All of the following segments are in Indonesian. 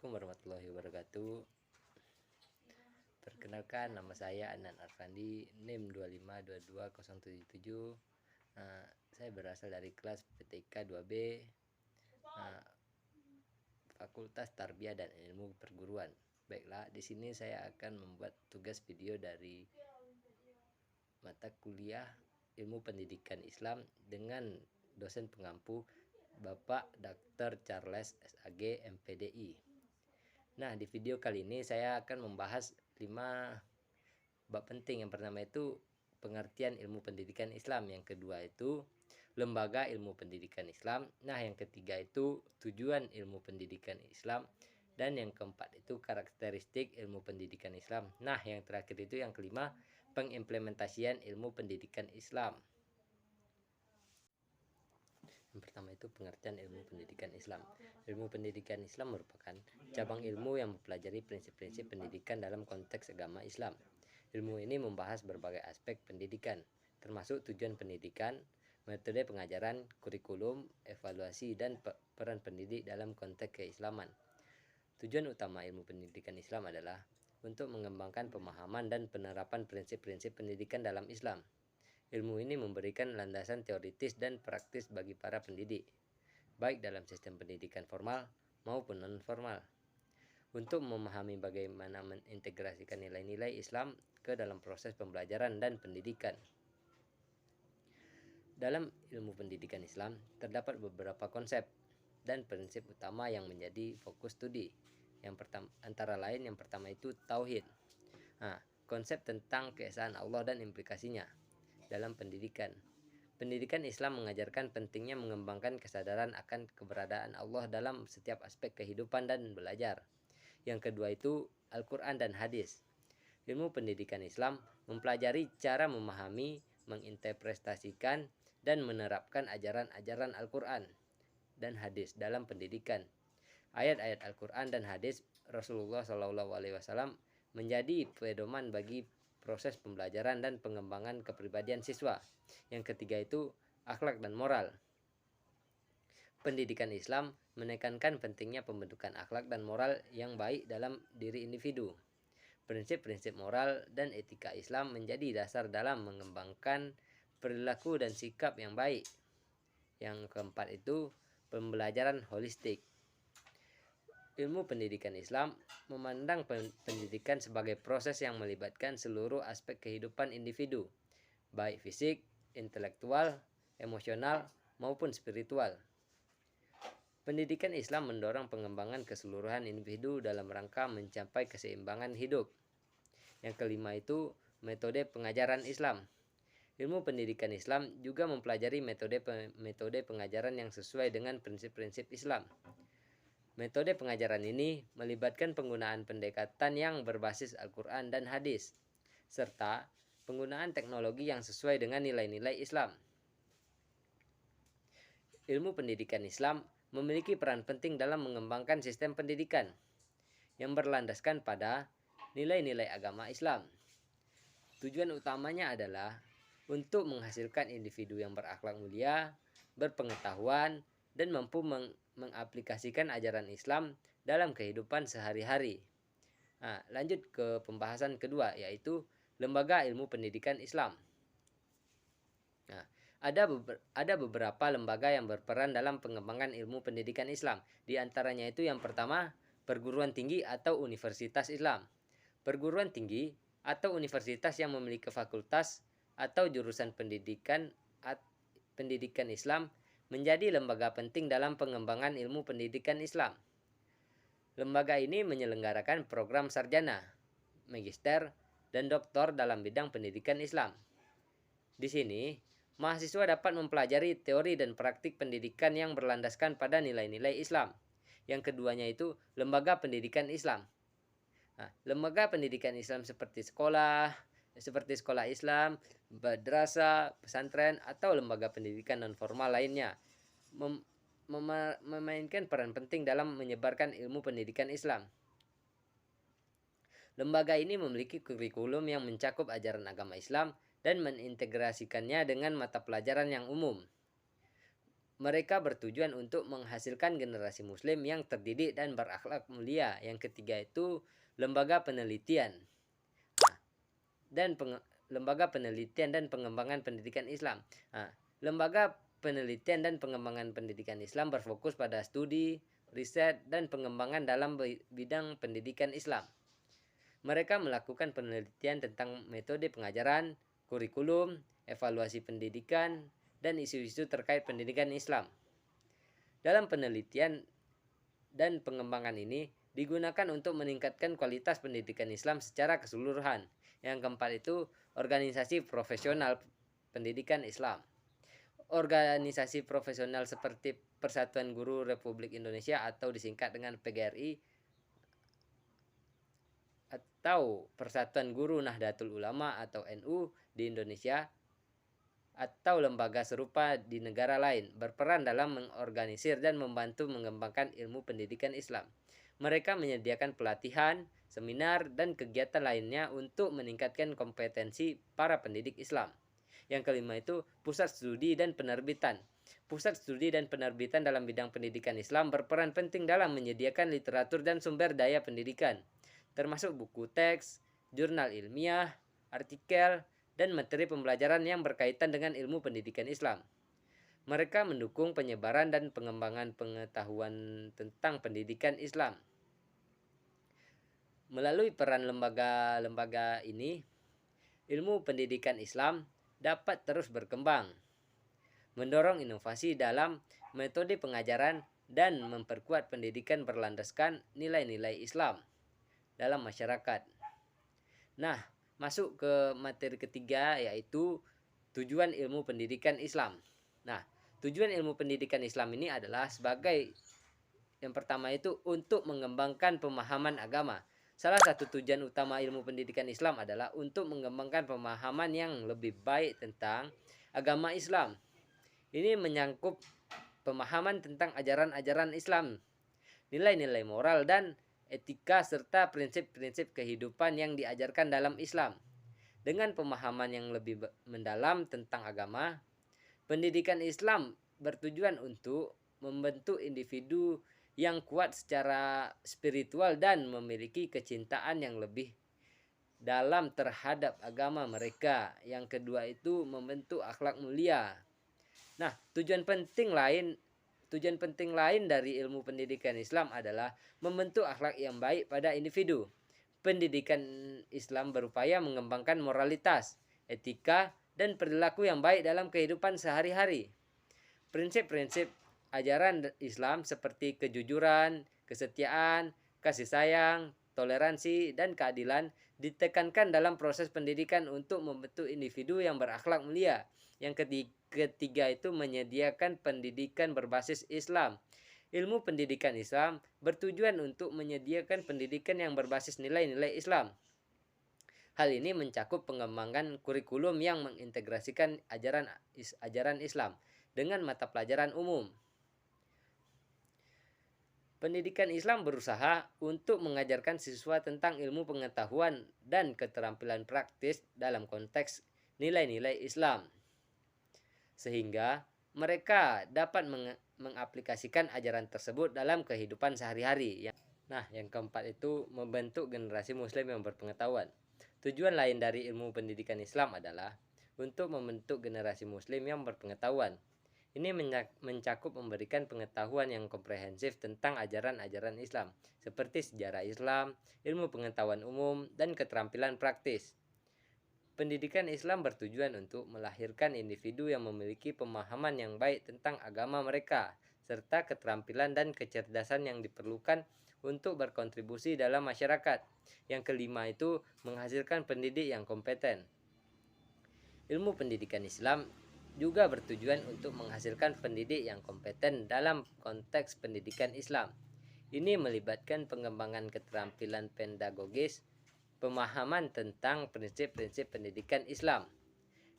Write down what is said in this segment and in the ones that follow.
Assalamualaikum warahmatullahi wabarakatuh. Perkenalkan, nama saya Anan Arfandi, NIM 2522077. Saya berasal dari kelas PTK 2B, Fakultas Tarbiyah dan Ilmu Perguruan. Baiklah, di sini saya akan membuat tugas video dari mata kuliah Ilmu Pendidikan Islam dengan dosen pengampu Bapak Dr. Charles SAG MPDI. Nah, di video kali ini saya akan membahas 5 bab penting. Yang pertama itu pengertian ilmu pendidikan Islam, yang kedua itu lembaga ilmu pendidikan Islam, nah yang ketiga itu tujuan ilmu pendidikan Islam, dan yang keempat itu karakteristik ilmu pendidikan Islam. Nah, yang terakhir itu yang kelima, pengimplementasian ilmu pendidikan Islam. Yang pertama itu pengertian ilmu pendidikan Islam. Ilmu pendidikan Islam merupakan cabang ilmu yang mempelajari prinsip-prinsip pendidikan dalam konteks agama Islam. Ilmu ini membahas berbagai aspek pendidikan, termasuk tujuan pendidikan, metode pengajaran, kurikulum, evaluasi, dan peran pendidik dalam konteks keislaman. Tujuan utama ilmu pendidikan Islam adalah untuk mengembangkan pemahaman dan penerapan prinsip-prinsip pendidikan dalam Islam. Ilmu ini memberikan landasan teoritis dan praktis bagi para pendidik, baik dalam sistem pendidikan formal maupun non-formal, untuk memahami bagaimana mengintegrasikan nilai-nilai Islam ke dalam proses pembelajaran dan pendidikan. Dalam ilmu pendidikan Islam terdapat beberapa konsep dan prinsip utama yang menjadi fokus studi. Yang pertama itu tauhid. Konsep tentang keesaan Allah dan implikasinya dalam pendidikan. Pendidikan Islam mengajarkan pentingnya mengembangkan kesadaran akan keberadaan Allah dalam setiap aspek kehidupan dan belajar. Yang kedua itu Al-Quran dan Hadis. Ilmu pendidikan Islam mempelajari cara memahami, menginterpretasikan, dan menerapkan ajaran-ajaran Al-Quran dan Hadis dalam pendidikan. Ayat-ayat Al-Quran dan Hadis Rasulullah SAW menjadi pedoman bagi proses pembelajaran dan pengembangan kepribadian siswa. Yang ketiga itu akhlak dan moral. Pendidikan Islam menekankan pentingnya pembentukan akhlak dan moral yang baik dalam diri individu. Prinsip-prinsip moral dan etika Islam menjadi dasar dalam mengembangkan perilaku dan sikap yang baik. Yang keempat itu pembelajaran holistik. Ilmu pendidikan Islam memandang pendidikan sebagai proses yang melibatkan seluruh aspek kehidupan individu, baik fisik, intelektual, emosional, maupun spiritual. Pendidikan Islam mendorong pengembangan keseluruhan individu dalam rangka mencapai keseimbangan hidup. Yang kelima itu metode pengajaran Islam. Ilmu pendidikan Islam juga mempelajari metode pengajaran yang sesuai dengan prinsip-prinsip Islam. Metode pengajaran ini melibatkan penggunaan pendekatan yang berbasis Al-Quran dan Hadis, serta penggunaan teknologi yang sesuai dengan nilai-nilai Islam. Ilmu pendidikan Islam memiliki peran penting dalam mengembangkan sistem pendidikan yang berlandaskan pada nilai-nilai agama Islam. Tujuan utamanya adalah untuk menghasilkan individu yang berakhlak mulia, berpengetahuan, dan mampu mengaplikasikan ajaran Islam dalam kehidupan sehari-hari. Lanjut ke pembahasan kedua, yaitu lembaga ilmu pendidikan Islam. Ada beberapa lembaga yang berperan dalam pengembangan ilmu pendidikan Islam. Di antaranya itu yang pertama, perguruan tinggi atau universitas Islam. Perguruan tinggi atau universitas yang memiliki fakultas atau jurusan pendidikan Islam menjadi lembaga penting dalam pengembangan ilmu pendidikan Islam. Lembaga ini menyelenggarakan program sarjana, magister, dan doktor dalam bidang pendidikan Islam. Di sini, mahasiswa dapat mempelajari teori dan praktik pendidikan yang berlandaskan pada nilai-nilai Islam. Yang keduanya itu lembaga pendidikan Islam. Lembaga pendidikan Islam seperti sekolah Islam, madrasah, pesantren, atau lembaga pendidikan non-formal lainnya memainkan peran penting dalam menyebarkan ilmu pendidikan Islam. Lembaga ini memiliki kurikulum yang mencakup ajaran agama Islam dan mengintegrasikannya dengan mata pelajaran yang umum. Mereka bertujuan untuk menghasilkan generasi muslim yang terdidik dan berakhlak mulia. Yang ketiga itu lembaga penelitian dan lembaga penelitian dan pengembangan pendidikan Islam. Nah, lembaga penelitian dan pengembangan pendidikan Islam berfokus pada studi, riset, dan pengembangan dalam bidang pendidikan Islam. Mereka melakukan penelitian tentang metode pengajaran, kurikulum, evaluasi pendidikan, dan isu-isu terkait pendidikan Islam. Dalam penelitian dan pengembangan ini digunakan untuk meningkatkan kualitas pendidikan Islam secara keseluruhan. Yang keempat itu organisasi profesional pendidikan Islam. Organisasi profesional seperti Persatuan Guru Republik Indonesia atau disingkat dengan PGRI atau Persatuan Guru Nahdlatul Ulama atau NU di Indonesia atau lembaga serupa di negara lain berperan dalam mengorganisir dan membantu mengembangkan ilmu pendidikan Islam. Mereka menyediakan pelatihan, seminar, dan kegiatan lainnya untuk meningkatkan kompetensi para pendidik Islam. Yang kelima itu pusat studi dan penerbitan. Pusat studi dan penerbitan dalam bidang pendidikan Islam berperan penting dalam menyediakan literatur dan sumber daya pendidikan, termasuk buku teks, jurnal ilmiah, artikel, dan materi pembelajaran yang berkaitan dengan ilmu pendidikan Islam. Mereka mendukung penyebaran dan pengembangan pengetahuan tentang pendidikan Islam. Melalui peran lembaga-lembaga ini, ilmu pendidikan Islam dapat terus berkembang, mendorong inovasi dalam metode pengajaran, dan memperkuat pendidikan berlandaskan nilai-nilai Islam dalam masyarakat. Nah, masuk ke materi ketiga yaitu tujuan ilmu pendidikan Islam. Nah, tujuan ilmu pendidikan Islam ini adalah sebagai yang pertama itu untuk mengembangkan pemahaman agama. Salah satu tujuan utama ilmu pendidikan Islam adalah untuk mengembangkan pemahaman yang lebih baik tentang agama Islam. Ini menyangkut pemahaman tentang ajaran-ajaran Islam, nilai-nilai moral dan etika serta prinsip-prinsip kehidupan yang diajarkan dalam Islam. Dengan pemahaman yang lebih mendalam tentang agama, pendidikan Islam bertujuan untuk membentuk individu yang kuat secara spiritual dan memiliki kecintaan yang lebih dalam terhadap agama mereka. Yang kedua itu membentuk akhlak mulia. Nah, tujuan penting lain dari ilmu pendidikan Islam adalah membentuk akhlak yang baik pada individu. Pendidikan Islam berupaya mengembangkan moralitas, etika, dan perilaku yang baik dalam kehidupan sehari-hari. Prinsip-prinsip ajaran Islam seperti kejujuran, kesetiaan, kasih sayang, toleransi, dan keadilan ditekankan dalam proses pendidikan untuk membentuk individu yang berakhlak mulia. Yang ketiga itu menyediakan pendidikan berbasis Islam. Ilmu pendidikan Islam bertujuan untuk menyediakan pendidikan yang berbasis nilai-nilai Islam. Hal ini mencakup pengembangan kurikulum yang mengintegrasikan ajaran Islam dengan mata pelajaran umum. Pendidikan Islam berusaha untuk mengajarkan siswa tentang ilmu pengetahuan dan keterampilan praktis dalam konteks nilai-nilai Islam, sehingga mereka dapat mengaplikasikan ajaran tersebut dalam kehidupan sehari-hari. Nah, yang keempat itu membentuk generasi muslim yang berpengetahuan. Tujuan lain dari ilmu pendidikan Islam adalah untuk membentuk generasi muslim yang berpengetahuan. Ini mencakup memberikan pengetahuan yang komprehensif tentang ajaran-ajaran Islam, seperti sejarah Islam, ilmu pengetahuan umum, dan keterampilan praktis. Pendidikan Islam bertujuan untuk melahirkan individu yang memiliki pemahaman yang baik tentang agama mereka, serta keterampilan dan kecerdasan yang diperlukan untuk berkontribusi dalam masyarakat. Yang kelima itu menghasilkan pendidik yang kompeten. Ilmu pendidikan Islam juga bertujuan untuk menghasilkan pendidik yang kompeten dalam konteks pendidikan Islam. Ini melibatkan pengembangan keterampilan pedagogis, pemahaman tentang prinsip-prinsip pendidikan Islam,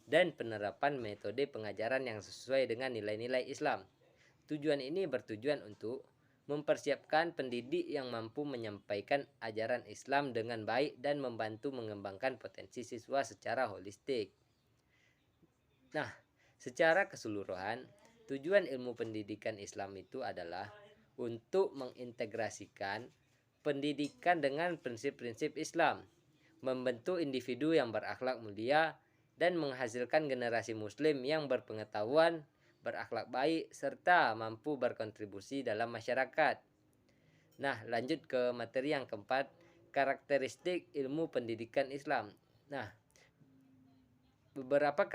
dan penerapan metode pengajaran yang sesuai dengan nilai-nilai Islam. Tujuan ini bertujuan untuk mempersiapkan pendidik yang mampu menyampaikan ajaran Islam dengan baik dan membantu mengembangkan potensi siswa secara holistik. Nah, secara keseluruhan, Tujuan ilmu pendidikan Islam itu adalah untuk mengintegrasikan pendidikan dengan prinsip-prinsip Islam, membentuk individu yang berakhlak mulia, dan menghasilkan generasi muslim yang berpengetahuan, berakhlak baik, serta mampu berkontribusi dalam masyarakat. Nah, lanjut ke materi yang keempat, karakteristik ilmu pendidikan Islam. Nah, beberapa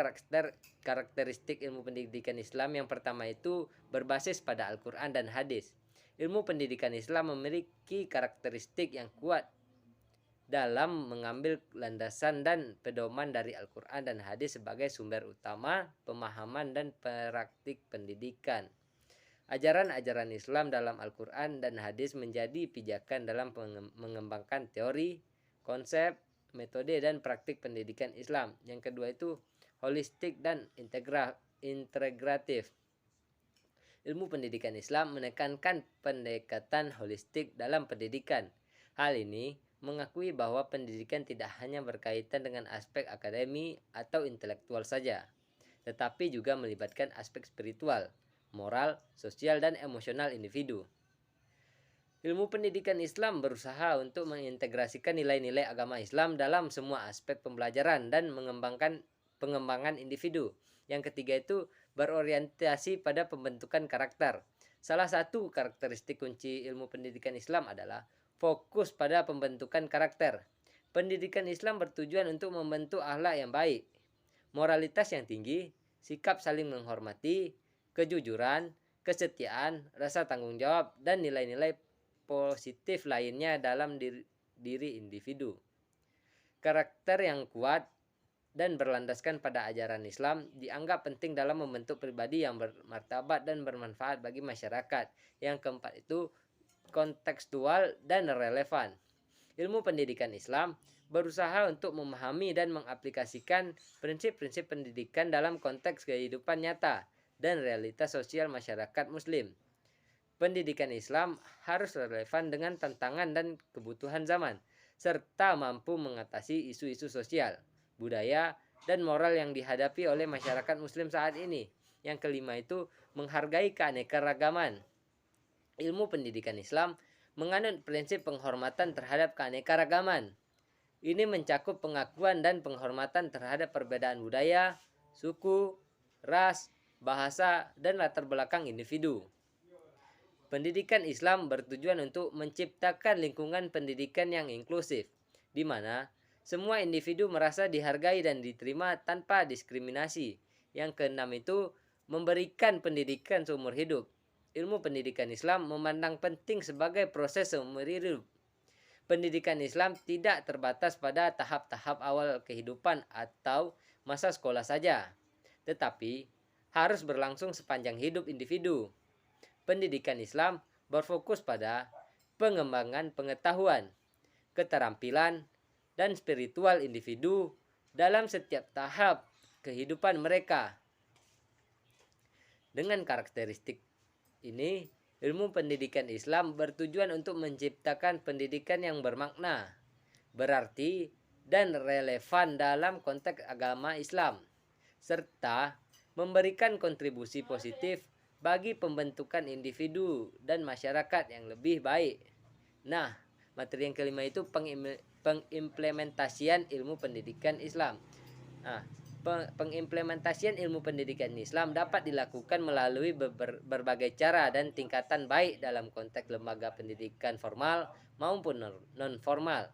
karakteristik ilmu pendidikan Islam. Yang pertama itu berbasis pada Al-Quran dan hadis. Ilmu pendidikan Islam memiliki karakteristik yang kuat dalam mengambil landasan dan pedoman dari Al-Quran dan hadis sebagai sumber utama pemahaman dan praktik pendidikan. Ajaran-ajaran Islam dalam Al-Quran dan hadis menjadi pijakan dalam mengembangkan teori, konsep, metode, dan praktik pendidikan Islam. Yang kedua itu holistik dan integratif. Ilmu pendidikan Islam menekankan pendekatan holistik dalam pendidikan. Hal ini mengakui bahwa pendidikan tidak hanya berkaitan dengan aspek akademi atau intelektual saja, tetapi juga melibatkan aspek spiritual, moral, sosial, dan emosional individu. Ilmu pendidikan Islam berusaha untuk mengintegrasikan nilai-nilai agama Islam dalam semua aspek pembelajaran dan pengembangan individu. Yang ketiga itu berorientasi pada pembentukan karakter. Salah satu karakteristik kunci ilmu pendidikan Islam adalah fokus pada pembentukan karakter. Pendidikan Islam bertujuan untuk membentuk akhlak yang baik, moralitas yang tinggi, sikap saling menghormati, kejujuran, kesetiaan, rasa tanggung jawab, dan nilai-nilai positif lainnya dalam diri individu. Karakter yang kuat dan berlandaskan pada ajaran Islam dianggap penting dalam membentuk pribadi yang bermartabat dan bermanfaat bagi masyarakat. Yang keempat itu kontekstual dan relevan. Ilmu pendidikan Islam berusaha untuk memahami dan mengaplikasikan prinsip-prinsip pendidikan dalam konteks kehidupan nyata dan realitas sosial masyarakat muslim. Pendidikan Islam harus relevan dengan tantangan dan kebutuhan zaman, serta mampu mengatasi isu-isu sosial, budaya, dan moral yang dihadapi oleh masyarakat muslim saat ini. Yang kelima itu menghargai keanekaragaman. Ilmu pendidikan Islam menganut prinsip penghormatan terhadap keanekaragaman. Ini mencakup pengakuan dan penghormatan terhadap perbedaan budaya, suku, ras, bahasa, dan latar belakang individu. Pendidikan Islam bertujuan untuk menciptakan lingkungan pendidikan yang inklusif, di mana semua individu merasa dihargai dan diterima tanpa diskriminasi. Yang keenam itu memberikan pendidikan seumur hidup. Ilmu pendidikan Islam memandang penting sebagai proses seumur hidup. Pendidikan Islam tidak terbatas pada tahap-tahap awal kehidupan atau masa sekolah saja, tetapi harus berlangsung sepanjang hidup individu. Pendidikan Islam berfokus pada pengembangan pengetahuan, keterampilan, dan spiritual individu dalam setiap tahap kehidupan mereka. Dengan karakteristik ini, ilmu pendidikan Islam bertujuan untuk menciptakan pendidikan yang bermakna, berarti, dan relevan dalam konteks agama Islam, serta memberikan kontribusi positif bagi pembentukan individu dan masyarakat yang lebih baik. Nah, materi yang kelima itu pengimplementasian ilmu pendidikan Islam. Nah, pengimplementasian ilmu pendidikan Islam dapat dilakukan melalui berbagai cara dan tingkatan, baik dalam konteks lembaga pendidikan formal maupun non-formal.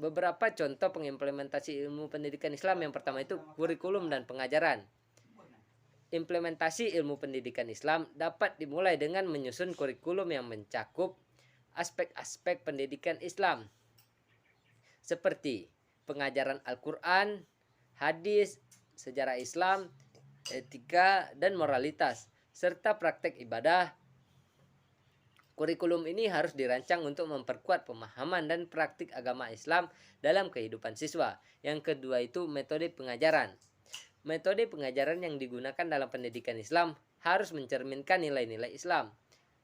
Beberapa contoh pengimplementasi ilmu pendidikan Islam. Yang pertama itu kurikulum dan pengajaran. Implementasi ilmu pendidikan Islam dapat dimulai dengan menyusun kurikulum yang mencakup aspek-aspek pendidikan Islam, seperti pengajaran Al-Quran, hadis, sejarah Islam, etika, dan moralitas, serta praktek ibadah. Kurikulum ini harus dirancang untuk memperkuat pemahaman dan praktik agama Islam dalam kehidupan siswa. Yang kedua itu metode pengajaran. Metode pengajaran yang digunakan dalam pendidikan Islam harus mencerminkan nilai-nilai Islam.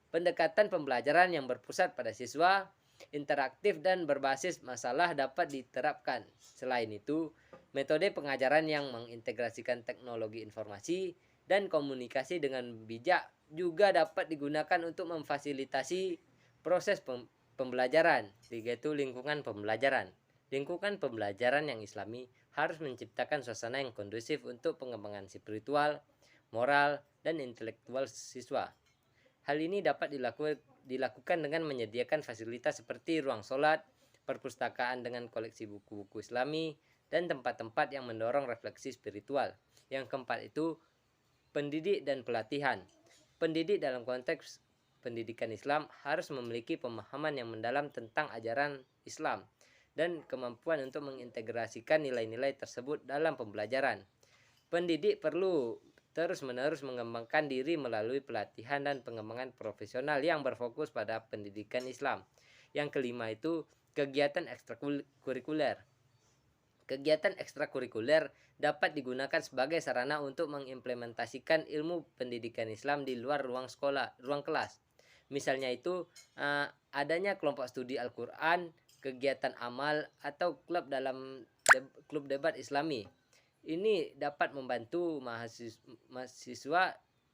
Pendekatan pembelajaran yang berpusat pada siswa, interaktif, dan berbasis masalah dapat diterapkan. Selain itu, Metode pengajaran yang mengintegrasikan teknologi informasi dan komunikasi dengan bijak juga dapat digunakan untuk memfasilitasi proses pembelajaran, yaitu lingkungan pembelajaran. Lingkungan pembelajaran yang islami harus menciptakan suasana yang kondusif untuk pengembangan spiritual, moral, dan intelektual siswa. Hal ini dapat dilakukan dengan menyediakan fasilitas seperti ruang sholat, perpustakaan dengan koleksi buku-buku islami, dan tempat-tempat yang mendorong refleksi spiritual. Yang keempat itu pendidik dan pelatihan. Pendidik dalam konteks pendidikan Islam harus memiliki pemahaman yang mendalam tentang ajaran Islam dan kemampuan untuk mengintegrasikan nilai-nilai tersebut dalam pembelajaran. Pendidik perlu terus-menerus mengembangkan diri melalui pelatihan dan pengembangan profesional yang berfokus pada pendidikan Islam. Yang kelima itu kegiatan ekstrakurikuler. Kegiatan ekstrakurikuler dapat digunakan sebagai sarana untuk mengimplementasikan ilmu pendidikan Islam di luar ruang kelas. Misalnya itu adanya kelompok studi Al-Quran, kegiatan amal, atau klub debat Islami. Ini dapat membantu mahasiswa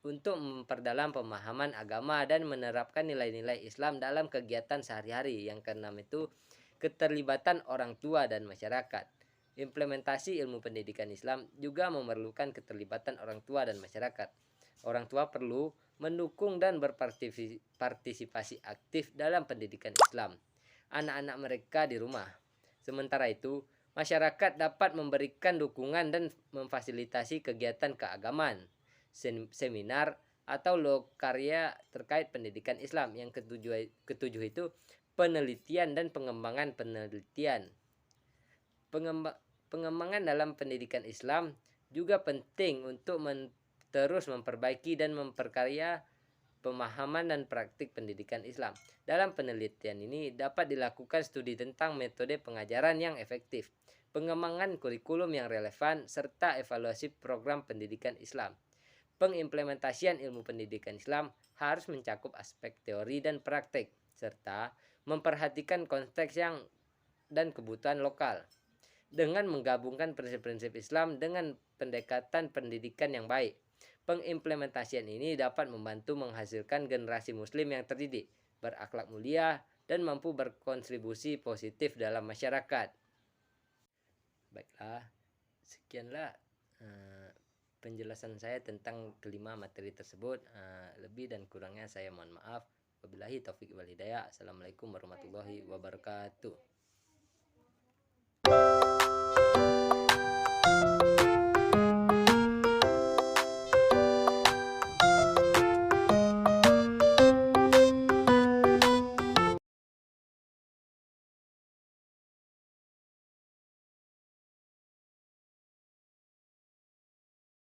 untuk memperdalam pemahaman agama dan menerapkan nilai-nilai Islam dalam kegiatan sehari-hari. Yang keenam itu keterlibatan orang tua dan masyarakat. Implementasi ilmu pendidikan Islam juga memerlukan keterlibatan orang tua dan masyarakat. Orang tua perlu mendukung dan berpartisipasi aktif dalam pendidikan Islam anak-anak mereka di rumah. Sementara itu, masyarakat dapat memberikan dukungan dan memfasilitasi kegiatan keagamaan, seminar, atau lokarya terkait pendidikan Islam. Yang ketujuh itu penelitian dan pengembangan penelitian. Pengembangan dalam pendidikan Islam juga penting untuk terus memperbaiki dan memperkaya pemahaman dan praktik pendidikan Islam. Dalam penelitian ini dapat dilakukan studi tentang metode pengajaran yang efektif, pengembangan kurikulum yang relevan, serta evaluasi program pendidikan Islam. Pengimplementasian ilmu pendidikan Islam harus mencakup aspek teori dan praktik, serta memperhatikan konteks dan kebutuhan lokal. Dengan menggabungkan prinsip-prinsip Islam dengan pendekatan pendidikan yang baik, pengimplementasian ini dapat membantu menghasilkan generasi muslim yang terdidik, berakhlak mulia, dan mampu berkontribusi positif dalam masyarakat. Baiklah, sekianlah penjelasan saya tentang kelima materi tersebut. Lebih dan kurangnya saya mohon maaf. Wabillahi taufiq wal hidayah. Assalamualaikum warahmatullahi wabarakatuh.